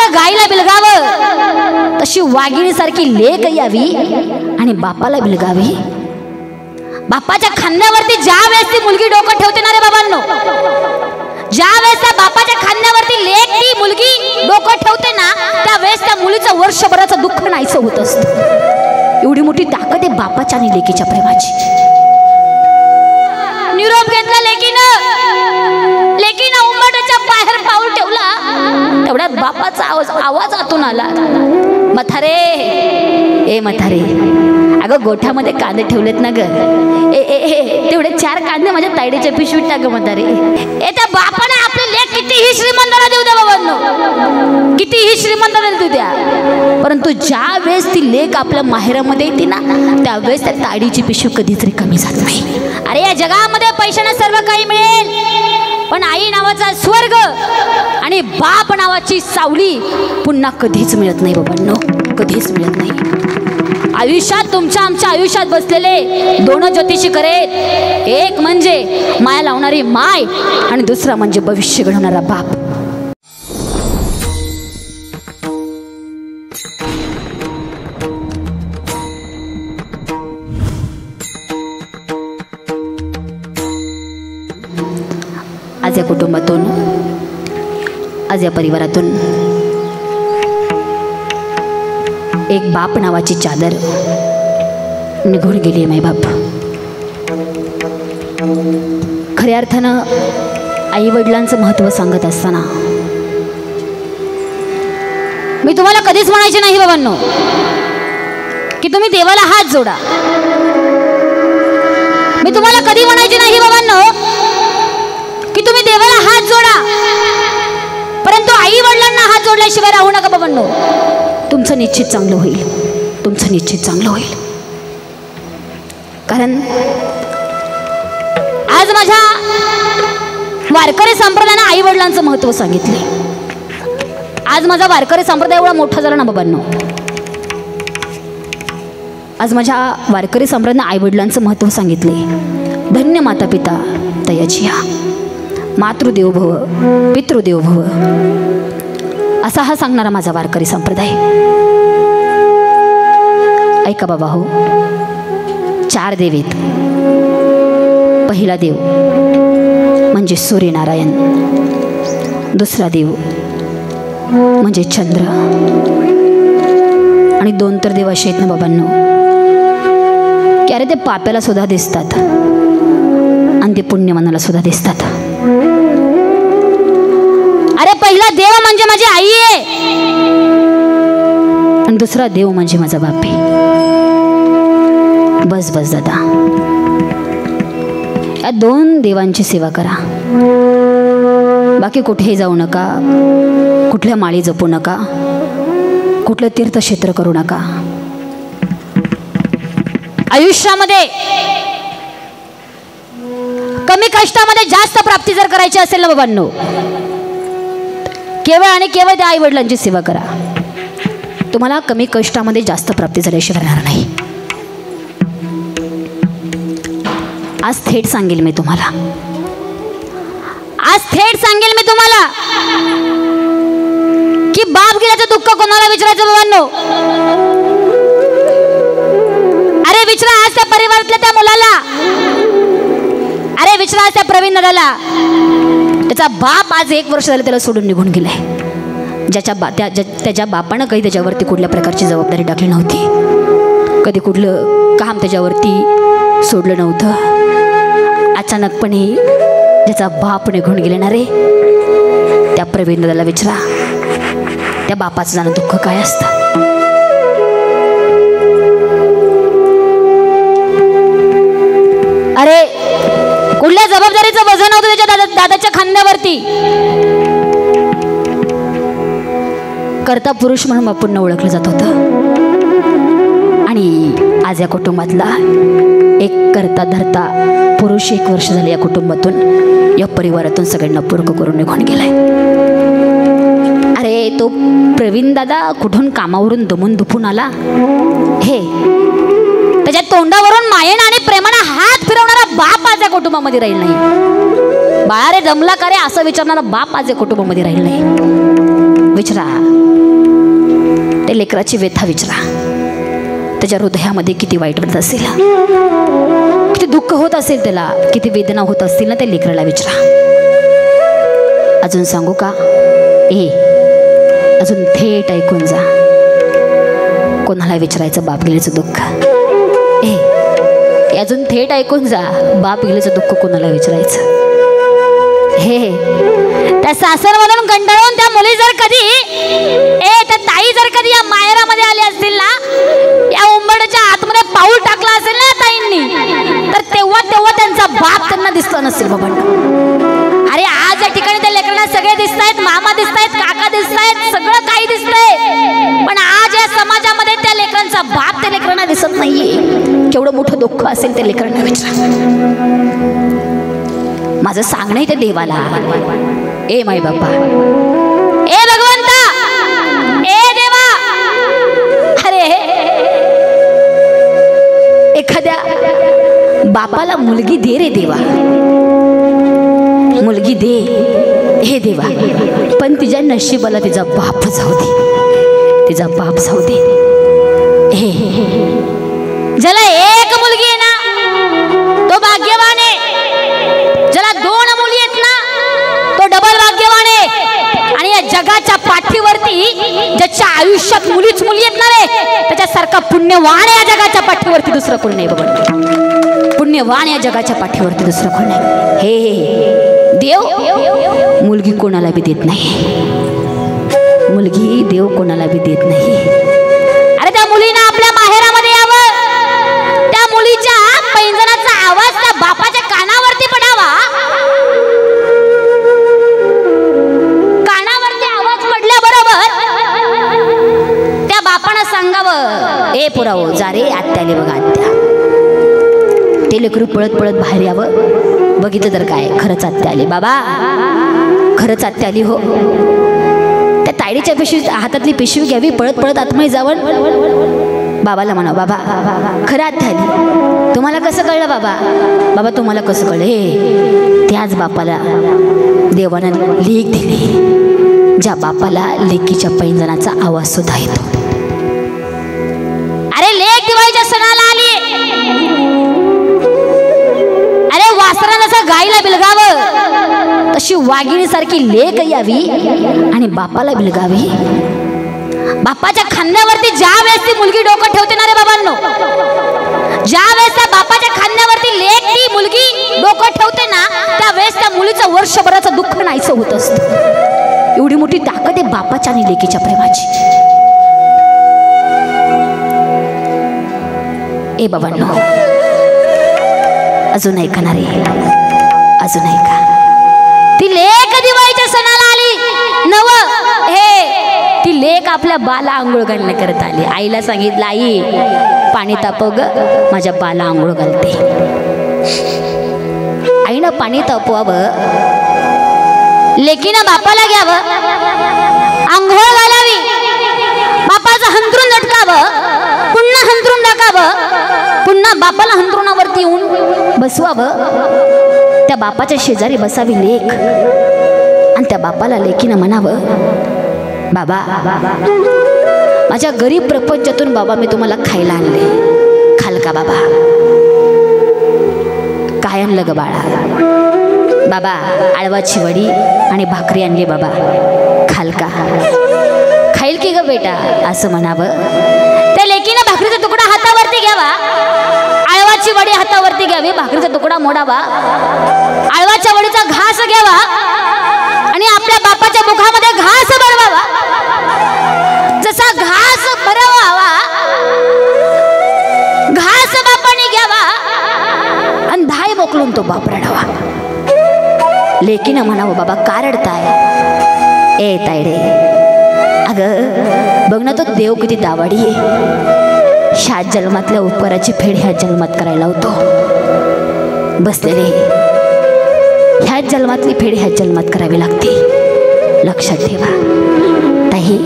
जसं गाईला बिलगावं तशी वाघिणीसारखी लेक यावी आणि बापाला बिलगावी. बापाच्या खांद्यावरती ज्या वेळेस ती मुलगी डोकं ठेवते ना रे बाबांनो, ज्या वेळेस त्या बापाच्या खांद्यावरती लेक ती मुलगी डोकं ठेवते ना, त्या वेळेस त्या मुलीचं वर्षभराचं दुःख नाहीसं होत असतं. एवढी मोठी ताकद आहे बापाच्या आणि लेकीच्या प्रेमाची. निरोप घेतला लेकीनं उंबरठ्याच्या बाहेर पाऊल ठेवला, तेवढ्यात बापाचा आवाज आतून आला, म्हातारे ए म्हातारे, अगं गोठ्यामध्ये कांदे ठेवलेत ना ग, तेवढे 4 कांदे माझ्या तायडीच्या पिशवीत टाक म्हातारे. त्या बापाने आपले लेक कितीही श्रीमंताला देऊ द्या बाबांनो, कितीही श्रीमंताला देऊ द्या, परंतु ज्या वेळेस ती लेक आपल्या माहेरामध्ये येते ना, त्यावेळेस त्या तायडीची पिशवी कधीच रिकामी जात नाही. अरे या जगामध्ये पैशाने सर्व काही मिळेल, पण आई नावाचा स्वर्ग आणि बाप नावाची सावली पुन्हा कधीच मिळत नाही बाबांनो, कधीच मिळत नाही. आयुष्यात तुमच्या आमच्या आयुष्यात बसलेले 2 ज्योतिषी करेत, एक म्हणजे माया लावणारी माय आणि दुसरा म्हणजे भविष्य घडवणारा बाप. आज या कुटुंबातून, आज या परिवारातून एक बाप नावाची चादर निघून गेली. माय बाप खऱ्या अर्थानं आई वडिलांचं महत्त्व सांगत असताना मी तुम्हाला कधीच म्हणायचे नाही बाबांनो की तुम्ही देवाला हात जोडा. मी तुम्हाला कधी म्हणायचे नाही बाबांनो की तुम्ही देवाला हात जोडा, परंतु आई वडिलांना हात जोडल्याशिवाय राहू नका बाबांनो. तुमचं निश्चित चांगलं होईल, तुमचं निश्चित चांगलं होईल. कारण आज माझ्या वारकरी संप्रदायाने आई वडिलांचं महत्त्व सांगितले. आज माझा वारकरी संप्रदाय एवढा मोठा झाला ना बाबांनो, आज माझ्या वारकरी संप्रदायाने आई वडिलांचं महत्त्व सांगितले. धन्य माता पिता तयाचिया, मातृदेव भव पितृदेव भव, असा हा सांगणारा माझा वारकरी संप्रदाय. ऐका बाबा हो, 4 देव आहेत. पहिला देव म्हणजे सूर्यनारायण, दुसरा देव म्हणजे चंद्र, आणि 2 तर देव असे आहेत ना बाबांनो की अरे ते पाप्याला सुद्धा दिसतात आणि ते पुण्यवानाला सुद्धा दिसतात. अरे पहिला देव म्हणजे माझी आई आहे आणि दुसरा देव म्हणजे माझा बाप आहे. बस बस दादा, या 2 देवांची सेवा करा. बाकी कुठेही जाऊ नका, कुठल्या माळी जपू नका, कुठलं तीर्थक्षेत्र करू नका. आयुष्यामध्ये कमी कष्टामध्ये जास्त प्राप्ती जर करायची असेल ना बाबांनो, केवळ आणि केवळ त्या आई वडिलांची सेवा करा. तुम्हाला कमी कष्टामध्ये जास्त प्राप्ती झाल्याशिवाय राहणार नाही. आज थेट सांगेल मी तुम्हाला, आज थेट सांगेल मी तुम्हाला की बाप गेल्याचं दुःख कोणाला विचारायचं बाबांनो. अरे विचारा आज त्या परिवारातल्या त्या मुलाला, अरे विचारा आज त्या प्रवीण दादाला, त्याचा बाप आज 1 वर्ष झालं त्याला सोडून निघून गेलाय. त्याच्या बापानं कधी त्याच्यावरती कुठल्या प्रकारची जबाबदारी टाकली नव्हती, कधी कुठलं काम त्याच्यावरती सोडलं नव्हतं. अचानकपणे ज्याचा बाप निघून गेले ना रे, त्या प्रवीण दादाला विचारा त्या बापाचं जाणं दुःख काय असतं. अरे कुठल्या जबाबदारीचं वजन होतं त्याच्या दादाच्या खांद्यावरती. कर्ता पुरुष म्हणून बापूंना ओळखलं जात होतं. आणि आज या कुटुंबातला एक करता धरता पुरुष 1 वर्ष झाले या कुटुंबातून, या परिवारातून सगळ्यांना पूरक करून निघून गेलाय. अरे तो प्रवीण दादा कुठून कामावरून दमून दुपून आला, हे त्याच्या तोंडावरून मायेनं आणि प्रेमानं हात फिरवणारा बाप आज या कुटुंबामध्ये राहील नाही. बाळा रे जमला का रे असं विचारणारा बाप आज या कुटुंबामध्ये राहील नाही. विचारा त्या लेकराची व्यथा विचारा, त्याच्या हृदयामध्ये किती वाईट वाटत असेल, किती दुःख होत असेल, त्याला किती वेदना होत असतील ना, त्या लेकराला विचारा. अजून सांगू का? अजून थेट ऐकून जा. कोणाला विचारायचं बाप गेल्याचं दुःख? अजून थेट ऐकून जा. बाप गेल्याचं दुःख कोणाला विचारायचं? त्या सासर म्हणून कंटाळून त्या मुली जर कधी त्या ताई जर कधी या माहेरामध्ये आले असतील ना, या उंबरच्या आतमध्ये पाऊल टाकला असेल ना ताईंनी, तर तेव्हा त्यांचा बाप त्यांना दिसला नसेल बाबा. अरे आज या ठिकाणी त्या लेकरांना सगळे दिसतायत, मामा दिसतायत, काका दिसतायत, सगळं काही दिसतंय, पण आज या समाजामध्ये त्या लेकरांचा बाप त्या लेकरांना दिसत नाहीये. केवढं मोठं दुःख असेल त्या लेकरांना विचारा. माझं सांगणं आहे त्या देवाला, माय बाप्पा, भगवंता, देवा, अरे एखाद्या बापाला मुलगी दे रे देवा, मुलगी दे हे देवा, पण तिच्या नशिबाला तिचा बाप जाऊ दे, तिचा बाप जाऊ दे. ज्याला एक मुलगी आहे ना तो भाग्यवान आहे, ज्याला दोन मुली आहेत ना तो डबल भाग्यवान आहे. आणि या जगाच्या पाठीवरती ज्याच्या आयुष्यात मुलीच मुली आहेत ना रे, त्याच्यासारखा पुण्यवान आहे या जगाच्या पाठीवरती दुसरं कोण नाही बाबा. पुण्यवान या जगाच्या पाठीवरती दुसरं कोण नाही. देव मुलगी कोणाला बी देत नाही, मुलगी देव कोणाला बी देत नाही. अरे त्या मुलीनं आपल्या माहेरामध्ये यावं, त्या मुलीच्या पैंजणाचा आवाज त्या बापाच्या कानावरती पडावा, कानावरती आवाज पडल्याबरोबर त्या बापानं सांगावं, पुरावो जा रे आत्याले बघा आत्या. ते लेकरू पळत पळत बाहेर यावं, बघितलं तर काय खरंच आत्या आली. बाबा खरंच आत्या आली हो. त्या तायडीच्या पिशवी हातातली पिशवी घ्यावी, पळत पळत आतमध्ये जावं, बाबाला म्हणा, बाबा खरं आत्या आली. तुम्हाला कसं कळलं बाबा? बाबा तुम्हाला कसं कळलं? त्याच बापाला देवानं लेक दिली, ज्या बापाला लेकीच्या पैंजणाचा आवाज सुद्धा येतो. अरे लेक दिवाळीच्या सणाला आली, अरे वासरानं जसं गाईला बिलगावं तशी वाघिणीसारखी लेक यावी आणि बापाला बिलगावी. बापाच्या खांद्यावरती ज्या वेळेस ती मुलगी डोकं ठेवते ना रे बाबांनो, ज्या वेळेस त्या बापाच्या खांद्यावरती लेक ती मुलगी डोकं ठेवते ना, त्या वेळेस त्या मुलीचं वर्षभराचं दुःख नाहीसं होत असतं. एवढी मोठी ताकद आहे बापाच्या आणि लेकीच्या प्रेमाची. बाबांनो अजून ऐका ना रे, अजून ऐका. ती लेक दिवाळीच्या सणाला आली नव, ती लेक आपल्या बाला आंघोळ घालण्याकरता आली. आईला सांगितलं, आई पाणी तापव ग, माझ्या बाला आंघोळ घालते. आईनं पाणी तापवावं, लेकीनं बापाला घ्यावं, आंघोळ घालावी, बापाचं हंतरून लटकावं, पुन्हा हंतरून टाकावं, पुन्हा बापाला हंतरुणावरती येऊन बसवावं. त्या बापाच्या शेजारी बसावी लेक आणि त्या बापाला लेकीनं म्हणावं, बाबा माझ्या गरीब प्रपंचातून बाबा मी तुम्हाला खायला आणले, खाल का बाबा? काय आणलं ग बाळा? बाबा आळवाची वडी आणि भाकरी आणली बाबा, खाल का? खाईल की ग बेटा असं म्हणावं. त्या लेकीनं भाकरीचा तुकडा हातावरती घ्यावा, आळवाची वडी हातावरती घ्यावी, भाकरीचा तुकडा मोडावा, आळवाच्या वडीचा घास घ्यावा आणि आपल्या बापाच्या मुखामध्ये घास भरवावा. जसा घास भरवावा, घास बापाने घ्यावा आणि धाय मोकलून तो बाप रडावा. लेकीनं म्हणावं, बाबा का रडताय? तायडे अगं बघ ना, तो देव किती दावाडी आहे, 7 जन्मातल्या उपकाराची फेड ह्या जन्मात करायला होतो. बसलेले ह्याच जन्मातली फेड ह्या जन्मात करावी लागते. लक्षात ठेवा ताई,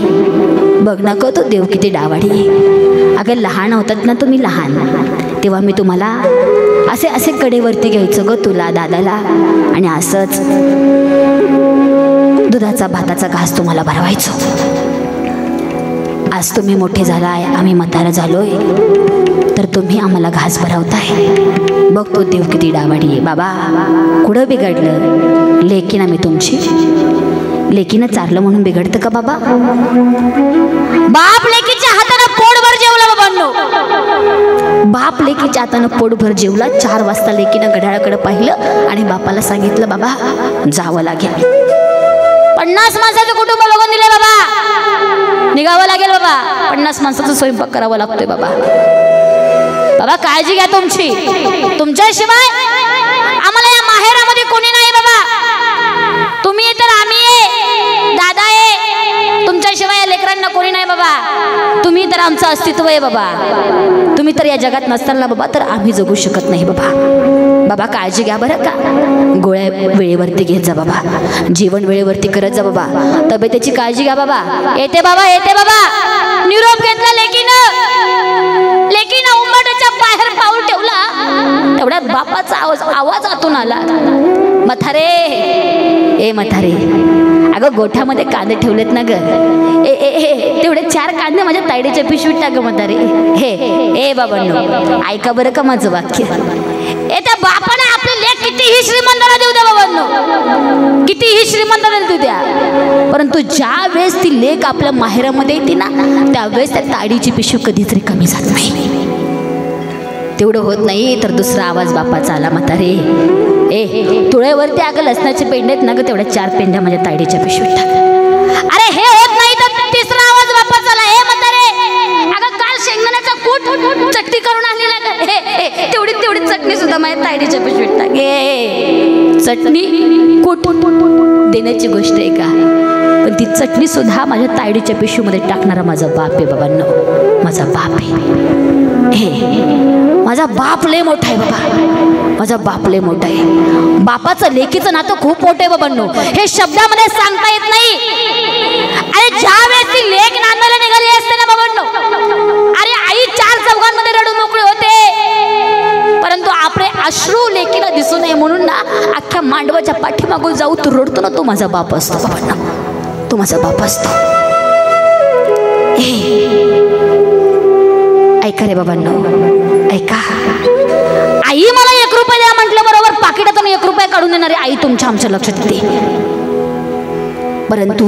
बघ ना तो देव किती डावाडी आहे. अगं लहान होतात ना तुम्ही, लहान तेव्हा मी तुम्हाला असे असे कडेवरती घ्यायचं ग, तुला दादाला, आणि असंच दुधाचा भाताचा घास तुम्हाला भरवायचो. आज तुम्ही मोठे झालाय, आम्ही म्हातारा झालोय, तर तुम्ही आम्हाला घास भरवताय. बघतो देव किती डावाडी आहे. बाबा कुठं बिघडलं? लेकीन आम्ही तुमची, लेकीनं चारलं म्हणून बिघडतं का बाबा? बाप लेकीच्या हातानं पोटभर जेवला बाबांनो. बाप लेकीच्या हातानं पोटभर जेवला. 4 वाजता लेकीनं घड्याळाकडे पाहिलं आणि बापाला सांगितलं, बाबा जावं लागेल. 50 माणसाचं कुटुंब बघून दिले बाबा, निघावं लागेल बाबा. 50 माणसाचा स्वयंपाक करावा लागतोय बाबा. बाबा काळजी घ्या तुमची, तुमच्याशिवाय आम्हाला या माहेरामध्ये कोणी नाही बाबा. तुम्ही तर आम्ही आहे, दादा आहे, तुमच्याशिवाय या लेकरांना कोणी नाही बाबा. तुम्ही तर आमचं अस्तित्व आहे बाबा. तुम्ही तर या जगात नसताना बाबा तर आम्ही जगू शकत नाही बाबा. बाबा काळजी घ्या बरं का. गोळ्या वेळेवरती घेत जा बाबा, जेवण वेळेवरती करत जा बाबा, तब्येतीची काळजी घ्या बाबा. येते बाबा, येते बाबा. निरोप घेतला लेकीनं उंबरठ्याच्या बाहेर पाऊल ठेवला, तेवढ्यात बापाचा आवाज आतून आला, म्हातारे, ए म्हातारे, अगं गोठ्यामध्ये कांदे ठेवलेत ना ग, तेवढे 4 कांदे माझ्या तायडीच्या पिशवीत टाक म्हातारे. हे बाबांनो ऐका बरं का माझं वाक्य. त्या बापाने आपली लेक कितीही श्रीमंताला देऊ द्या बाबांनो, कितीही श्रीमंताला देऊ द्या, परंतु ज्या वेळेस ती लेक आपल्या माहेरामध्ये येते ना, त्यावेळेस त्या ताडीची पिशवी कधीच कमी जात नाही. तेवढं होत नाही तर दुसरा आवाज बापाचा आला, म्हातारे, तुळेवरती अगं लसणाचे पेंडे आहेत ना ग, तेवढ्या 4 पेंड्या माझ्या ताडीच्या पिशवीत टाक. अरे हे होत नाही तर तिसरा आवाज बापाचा आला, हे म्हातारे, अगं काल शेंगदाण्याचा कूट चटणी करून आणलेला ग, तेवढी चटणी सुद्धा माझ्या ताडीच्या पिशवीत टाक. चटणी कूट देण्याची गोष्ट आहे का? पण ती चटणी सुद्धा माझ्या तायडीच्या पिशवीमध्ये टाकणारा माझा बाप आहे बाबांनो. माझा बाप आहे, माझा बाप लय मोठा आहे बाबा, माझा बाप लय मोठा आहे. बापाचं लेकीचं नातं खूप मोठं आहे बाबांनो, हे शब्दामध्ये सांगता येत नाही. अरे ज्या वेळेस ती लेक नांदायला निघाली असते ना बाबांनो, अरे आई 4 चौघांमध्ये रडून मोकळे होते, परंतु आपले अश्रू लेकीला दिसू नये म्हणून ना अख्ख्या मांडवाच्या पाठीमागून जाऊ तू रडतो ना, तो माझा बाप असतो बाबांनो, तो माझा बाप असतो. ऐका रे बाबांनो, ऐका. आई मला 1 रुपया द्या म्हटलं बरोबर पाकिटातून 1 रुपया काढून देणारी आई तुमच्या आमच्या लक्षात येते, परंतु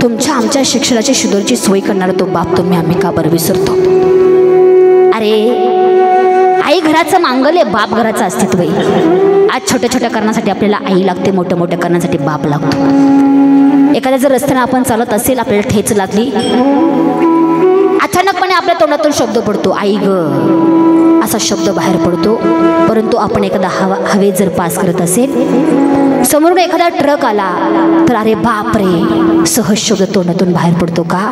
तुमच्या आमच्या शिक्षणाची शिदोरची सोय करणारा तो बाप तुम्ही आम्ही का बरं विसरतो? अरे आई घराचं मांगल्य, बाप घराचं अस्तित्व आहे. आज छोट्या छोट्या कारणासाठी आपल्याला आई लागते, मोठ्या मोठ्या कारणासाठी बाप लागतो. एखाद्या जर रस्त्याने आपण चालत असेल, आपल्याला ठेच लागली, अचानकपणे आपल्या तोंडातून शब्द पडतो, आई ग असा शब्द बाहेर पडतो, परंतु आपण एखादा हवेत जर पास करत असेल, समोरून एखादा ट्रक आला तर अरे बाप रे सहज शब्द तोंडातून बाहेर पडतो का?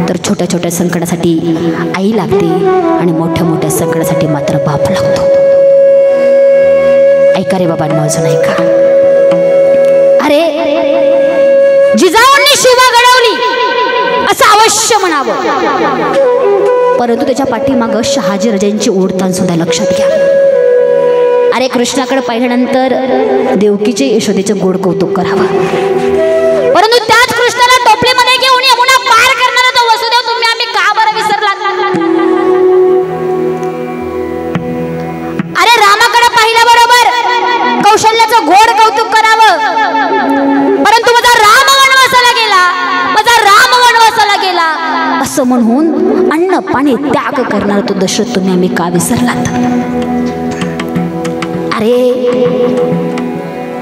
तर छोट्या छोट्या संकटासाठी आई लागते आणि मोठ्या मोठ्या संकटासाठी मात्र बाप लागतो. ऐका रे बाबांनो, अजून ऐका. अरे जिजाऊंनी शिवा घडवली असं अवश्य म्हणावं, परंतु त्याच्या पाठीमागं शहाजी राजांची ओढताण सुद्धा लक्षात घ्या. अरे कृष्णाकडे पाहिल्यानंतर देवकीचे यशोदेचे गोड कौतुक करावं, परंतु त्याच कृष्णाला टोपलीमध्ये घेऊन यमुना पार करणारा तो वसुदेव तुम्ही आम्ही का बरं विसरला? अरे रामाकडे पाहिल्याबरोबर कौशल्याचं गोड कौतुक करावं, परंतु माझा राम वनवासाला गेला, माझा राम वनवासाला गेला असं म्हणून अन्न पाणी त्याग करणारा तो दशरथ तुम्ही आम्ही का विसरलात? अरे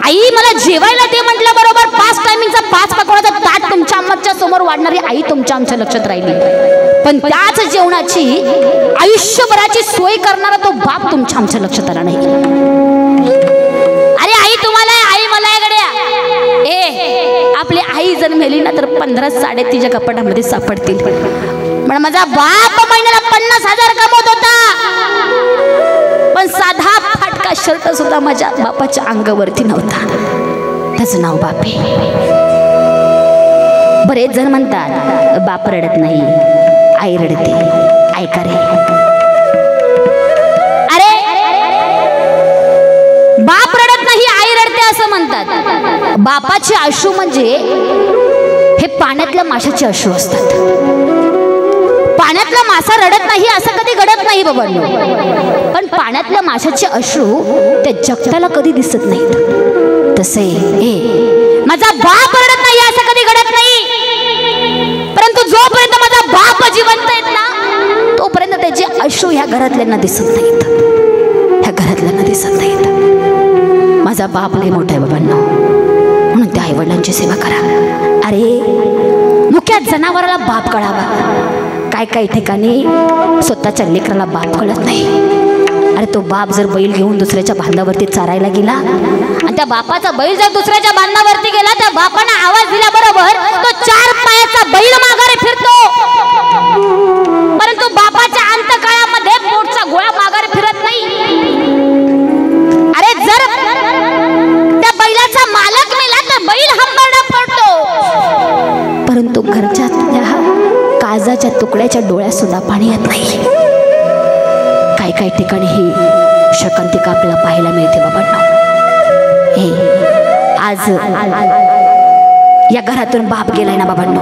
आई मला जेवायला दे म्हटलं बरोबर 5 टायमिंगचा 5 पकवानाचा ताट तुमच्या आमच्या समोर वाढणारी आई तुमच्या आमच्या लक्षात राहिली, पण त्याच जेवणाची आयुष्यभराची सोय करणारा तो बाप तुमच्या आमच्या लक्षात आला नाही. अरे आई तुम्हाला आई मला गड्या, आपली आई जर मेली ना तर 15 साड्या तिच्या कपाटामध्ये सापडतील, पण माझा बाप महिन्याला 50,000 कमवत होता, पण साधा फाटका शर्ट सुद्धा माझ्या बापाच्या अंगावरती नव्हता. त्याचं नाव बाप आहे. बरेच जण म्हणतात बाप रडत नाही, आई रडते. ऐका रे, अरे बाप रडत नाही, आई रडते असं म्हणतात. बापाचे अश्रू म्हणजे हे पाण्यातल्या माशाचे अश्रू असतात. पाण्यातला मासा रडत नाही असं कधी घडत नाही बाबांनो, पण पाण्यातल्या माशाचे अश्रू त्या जगताला कधी दिसत नाहीत. तसे माझा बाप रडत नाही असं कधी घडत नाही, परंतु जोपर्यंत माझा बाप जिवंत आहेत ना तोपर्यंत त्याचे अश्रू ह्या घरातल्यांना दिसत नाहीत, ह्या घरातल्यांना दिसत नाहीत. माझा बाप लय मोठा आहे बाबांनो, म्हणून त्या आईवडिलांची सेवा करा. अरे मुख्य जनावराला बाप कळावा, काय काही ठिकाणी स्वतःच्या लेकराला बाप कळत नाही. अरे तो बाप जर बैल घेऊन दुसऱ्याच्या बांधावरती चारायला गेला आणि त्या बापाचा बैल जर दुसऱ्याच्या बांधावरती गेला, त्या बापानं आवाज दिल्याबरोबर तो 4 पायाचा बैल माघारी फिरतो, परंतु बापाच्या अंतकाळामध्ये पोटचा गोळा माघारी फिरत नाही. अरे जर त्या बैलाचा मालक मेला तर बैल हंबरडा पडतो, परंतु घरच्या काळजाच्या तुकड्याच्या डोळ्यात सुद्धा पाणी येत नाही. काही काही ठिकाणी ही शकांतिका आपल्याला पाहायला मिळते बाबांनो. आज या घरातून बाप गेलाय ना बाबांनो,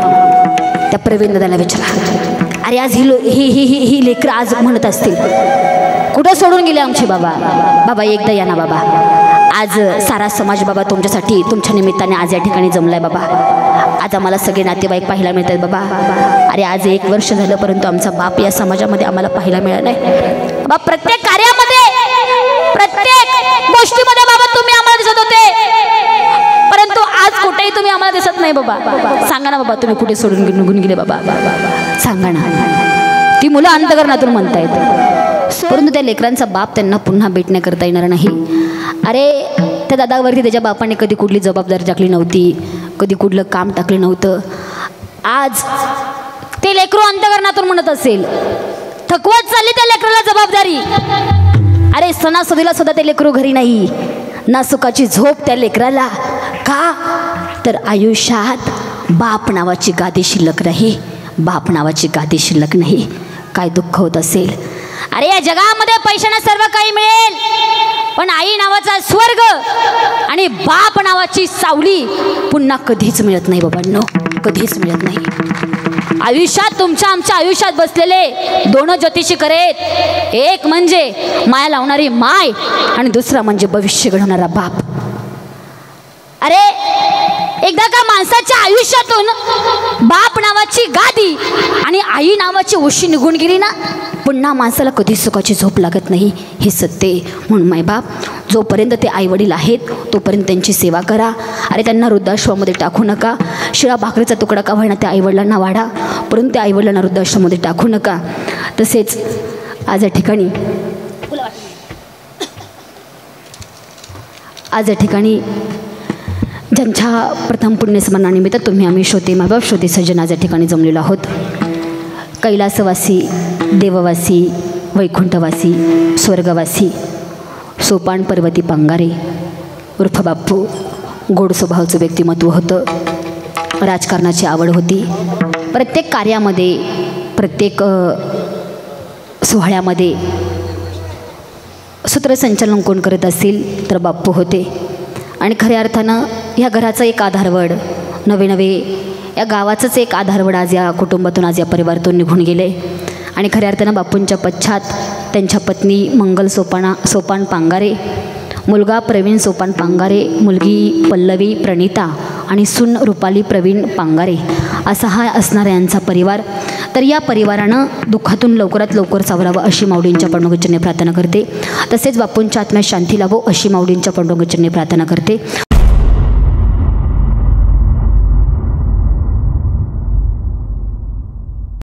त्या प्रवीण दादाला विचारा. अरे आज ही लेकरं आज म्हणत असतील कुठं सोडून गेले आमचे बाबा. बाबा एकदा या ना बाबा. आज सारा समाज बाबा तुमच्यासाठी तुमच्या निमित्ताने आज या ठिकाणी जमलाय बाबा. आज आम्हाला सगळे नातेवाईक पाहायला मिळत आहेत बाबा. अरे आज 1 वर्ष झालं परंतु आमचा बाप या समाजामध्ये आम्हाला पाहायला मिळाला नाही बाबा. प्रत्येक कार्यामध्ये प्रत्येक गोष्टीमध्ये बाबा तुम्ही आम्हाला दिसत होते, परंतु आज कुठेही तुम्ही आम्हाला दिसत नाही बाबा. सांगा ना बाबा तुम्ही कुठे सोडून निघून गेले बाबा, सांगा ना. ती मुलं अंतकरणातून म्हणतायत, परंतु त्या लेकरांचा बाप त्यांना पुन्हा भेटण्याकरता येणार नाही. अरे त्या दादावरती त्याच्या बापाने कधी कुठली जबाबदारी टाकली नव्हती, कधी कुठलं काम टाकलं नव्हतं. आज ते लेकरू अंतकरणातून म्हणत असेल, थकवत चालली त्या लेकराला जबाबदारी. अरे सणासुदीला सुद्धा ते लेकरू घरी नाही, ना सुखाची झोप त्या लेकराला. का तर आयुष्यात बाप नावाची गादी शिल्लक नाही, बाप नावाची गादी शिल्लक नाही. काय दुःख होत असेल. अरे या जगामध्ये पैशाने सर्व काही मिळेल, पण आई नावाचा स्वर्ग आणि बाप नावाची सावली पुन्हा कधीच मिळत नाही बाबांनो, कधीच मिळत नाही. आयुष्यात तुमच्या आमच्या आयुष्यात बसलेले 2 ज्योतिषी करेत, एक म्हणजे माया लावणारी माय आणि दुसरा म्हणजे भविष्य घडवणारा बाप. अरे एकदा का माणसाच्या आयुष्यातून बाप नावाची गादी आणि आई नावाची उशी निघून गेली ना, पुन्हा माणसाला कधी सुखाची झोप लागत नाही, हे सत्य. म्हणून मायबाप जोपर्यंत ते आईवडील आहेत तोपर्यंत त्यांची सेवा करा. अरे त्यांना वृद्धाश्रमामध्ये टाकू नका. शिळा भाकरीचा तुकडा का व्हायना त्या आईवडिलांना वाढा, परंतु त्या आईवडिलांना वृद्धाश्रमामध्ये टाकू नका. तसेच आज या ठिकाणी ज्यांच्या प्रथम पुण्यस्मरणानिमित्त तुम्ही आम्ही श्रोते मायबाप श्रोते सज्जन आज या ठिकाणी जमलेलो आहोत. कैलासवासी, देववासी, वैकुंठवासी, स्वर्गवासी सोपान पर्वती पांगारे उर्फ बाप्पू. गोड स्वभावाचं व्यक्तिमत्व होतं, राजकारणाची आवड होती. प्रत्येक कार्यामध्ये प्रत्येक सोहळ्यामध्ये सूत्रसंचालन कोण करत असेल तर बाप्पू होते. आणि खऱ्या अर्थानं ह्या घराचं एक आधारवड, नवे या गावाचंच एक आधारवड आज या कुटुंबातून आज या परिवारातून निघून गेले. आणि खऱ्या अर्थानं बापूंच्या पश्चात त्यांच्या पत्नी मंगल सोपान पांगारे, मुलगा प्रवीण सोपान पांगारे, मुलगी पल्लवी प्रणिता आणि सून रुपाली प्रवीण पांगारे असा हा असणारा यांचा परिवार. तर या परिवारानं दुःखातून लवकरात लवकर सावरावं अशी माऊलींच्या पांडुरंगाचरणी प्रार्थना करते. तसेच बापूंच्या आत्म्यात शांती लाभो अशी माऊलींच्या पांडुरंगाचरणी प्रार्थना करते.